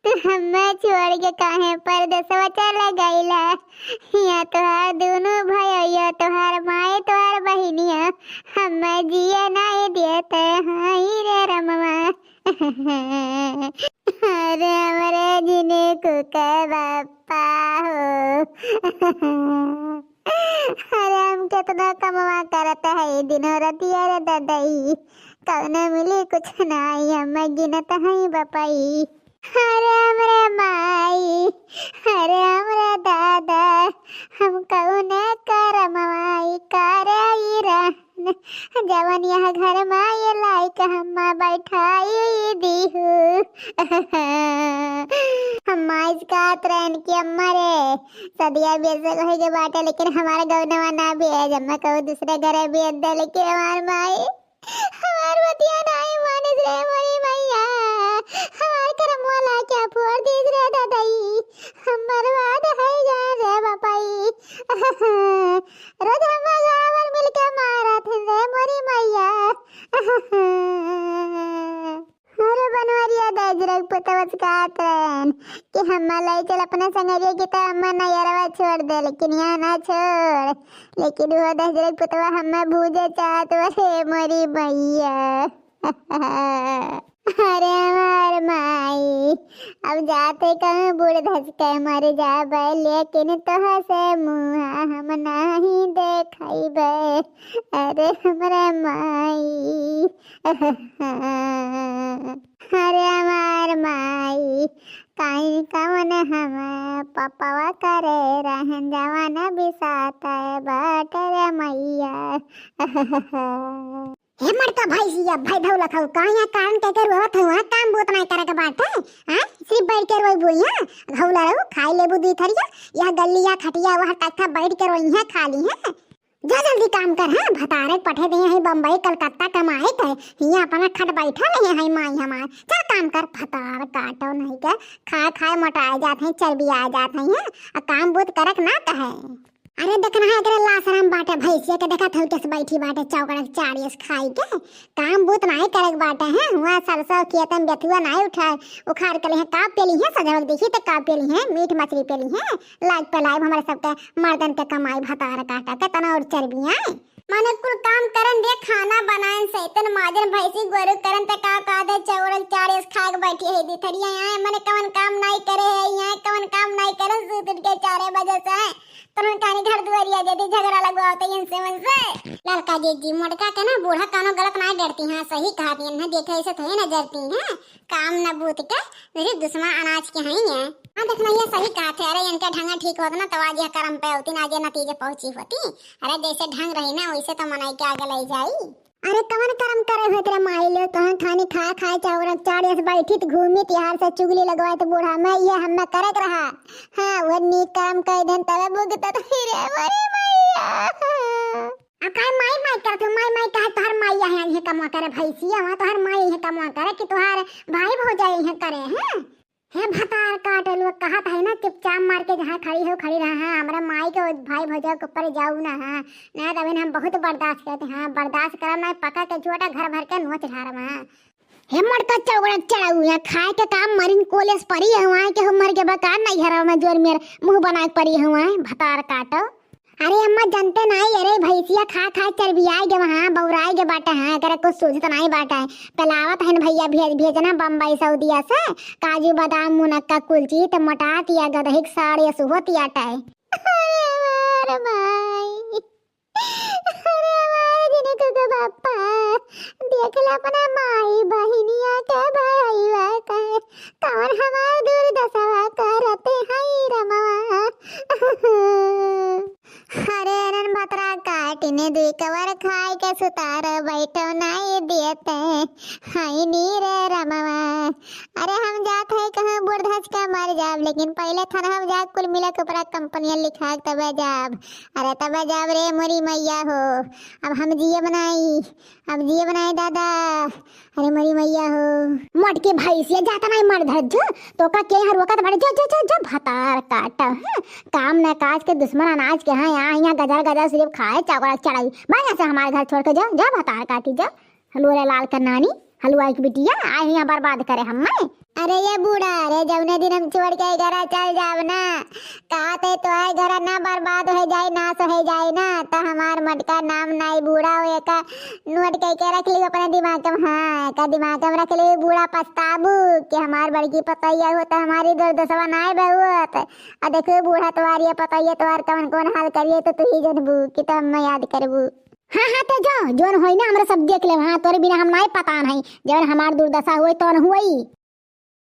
तू हमें छोड़ के काहे परदेसवा चला गईला। यहाँ तोहार दोनों भैया तोहार माए तोहार बहिनिया हमें जिया नहीं देते हाई रे रमवा। अरे हमारे जिने को के बापा हो। अरे हम कितना कमवा करते है दिनों रतिया रे दादाई कौन मिली कुछ नहीं हमें गिनत है बपाई। अरे हमरे माई अरे हमरे दादा हम कौन करमवाई कराई रहन जवन यह घर माई लाइक हम बैठाई दीहू। हम इसका ट्रेन की अम्मा रे सदिया बेच कहे के बाटे लेकिन हमारा गौनवा ना भेज हम कहू दूसरे घर भेज दे लेकिन हमार माई हमार बतिया नहीं माने रे मोरी मैया हमार करम वाला क्या फोड़ दीज रे दादाई हम बर्बाद है जान रे बापाई। रोज हम गावल मिल के मारा थे रे मोरी मैया। अरे बनवारिया दाजरक पतवच का ट्रेन कि हम लाई चल अपने संगरिया की तो अम्मा नयरवा छोड़ दे लेकिन यहाँ ना छोड़ लेकिन वो दाजरक पतवा हमें भूजे चाहत रे मोरी मैया। अरे हमार माई अब जाते कहूँ बूढ़ धस के मर जाबे लेकिन तोह से मुँह हम नहीं देखैबे। अरे हमारे माई अरे हमार माई कहीं कौन हम पपवा करे रहन जवाना बिसाता बाट रे मैया। हे मरता भाई सिया भाई धौला खाऊ कहाँ कारण के कर होत हुआ काम बहुत नहीं करे के बात है। हां सिर्फ बैठ के रोई बुइया घौला रहू खाई लेबू दी थरिया यह गलिया खटिया वहां तक बैठ के रोई है खाली है। जा जल्दी काम कर। हां भतारे पठे दे है बम्बई कलकत्ता कमाए के हिया अपना खट बैठा रहे है माई हमार चल काम कर भतार काटो नहीं के खा खाए मोटाए जाते हैं चर्बी आ जाते हैं और काम बहुत करक ना कहे। अरे देखना है एकरे लाशरम बाटे भैंसिया के देखा था कैसे बैठी बाटे चौकड़ा चाड़ियस खाई के काम बहुत नहीं करक बाटे हैं हुआ सरसों खेतन बेथुआ नहीं उठाए उखाड़ के लिए का पेली है सजावट देखी तो का पेली है मीट मछली पेली है लाज पलाई हमारे सबके मर्दन के कमाई भतार काटा के तना और चर्बियां माने कुल काम करन दे खाना बनाएन सैतन माजन भैंसी गोरु करन त का दे चौरल चाड़ियस खा के बैठी है दी थरिया यहां माने कवन काम नहीं करे है यहां कवन काम नहीं करन सूत के 4 बजे से तुरंत कानी घर दुआरिया जदी झगड़ा लगवाते इनसे मन से लड़का जी मोटका के ना बूढ़ा कानो गलत ना डरती हां सही कहती है देखे ऐसे थोड़ी ना डरती हैं काम न बूत के मेरे दुश्मन अनाज के हैं ये हां देखना ये सही कहा थे। अरे इनका ढंग ठीक होता ना तो आज यह कर्म पे होती ना आज नतीजे पहुंची होती। अरे जैसे ढंग रही ना वैसे तो मनाई के आगे ले जाई। अरे कवन कर्म करे हो तेरे माई लो कहां खानी खा खाए चावल चाड़े से बैठी तो घूमी तिहार से चुगली लगवाए तो बूढ़ा मैं ये हम करत रहा। हां वो नीक कर्म कई दिन तब भुगता तो रे मरी मैया अकाय माई कर तू माई कह तोहर माई है कमा करे भैंसिया वहां तोहर माई है कमा करे कि तोहर भाई भौजाई है करे हैं हे भतार काटे लोग कहत है ना चुपचाप मार के जहाँ खड़ी हो खड़ी रहा हमरा माई के भाई भौजा के ऊपर जाऊ ना हां ना तभी हम बहुत बर्दाश्त करते हैं बर्दाश्त करम ना पका के जोटा घर भर के नोच ढारम हां हे मरता चौगड़ा चढ़ाऊ या खाए के काम मरीन कोलेस परी है वहां के हम मर के बकार नहीं हरा में जोर मेर मुंह बना के परी हुआ भतार काटो। अरे अम्मा जानते नहीं अरे भैंसिया खा खा चर्बियाई के वहां बौराई के बाटा है अगर कुछ सूझत नहीं बाटा है पलावत है भैया भेजना बम्बई सऊदिया से काजू बादाम मुनक्का कुलची तो मोटात या गदहिक साड़ी सुहत या टाए। अरे माई अरे माई जिने को बापा देख ले अपना माई बहिनिया के भैया कहे कौन हमार दूर दसवा करते हैं रमवा। अरे रन भतरा काटने दुई कवर खाए के सुतार बैठो नहीं देते हाय नीरे रमवा। अरे हम जाते हैं कहाँ बुढ़ धस के मर जाब लेकिन पहले थाना हम जाब कुल मिला के ऊपर कंपनियां लिखा तब जाब। अरे तब जाब रे मोरी मैया हो अब हम जिए बनाई दादा। अरे मोरी मैया हो मोटके भैंसिया जाता नहीं मर धर जो तो का के हर वक्त बड़े जो भतार काटा है काम न काज के दुश्मन अनाज के यहाँ गजर सिर्फ खाए चावल चढ़ाई बाया से हमारे घर छोड़ के जा भतार काटी जा हलूरे लाल का नानी हलवाई की बिटिया आए यहाँ बर्बाद करे हमें। अरे ये बूढ़ा, अरे जवने दिन हम छोड़ के घर चल जाव ना, कहते तो है घर ना बर्बाद हो जाए, नाश हो जाए ना, तो हमार मटका नाम नहीं बूढ़ा हो का नोट के रख लियो अपने दिमाग में। हाँ का दिमाग में रख लियो बूढ़ा पछताबू कि हमार बड़की पतैया हो तो हमारी दुर्दशा नहीं बहुत। और देखो बूढ़ा तुम्हारी पतैया तुम्हार कौन कौन हाल करिए तो तू ही जनबू कि तो हम याद करबू। हाँ हाँ तो जो जोन होई ना हमरा सब देख ले। हाँ तोरे बिना हम नहीं पता नहीं जब हमार दुर्दशा हुई तो हुई।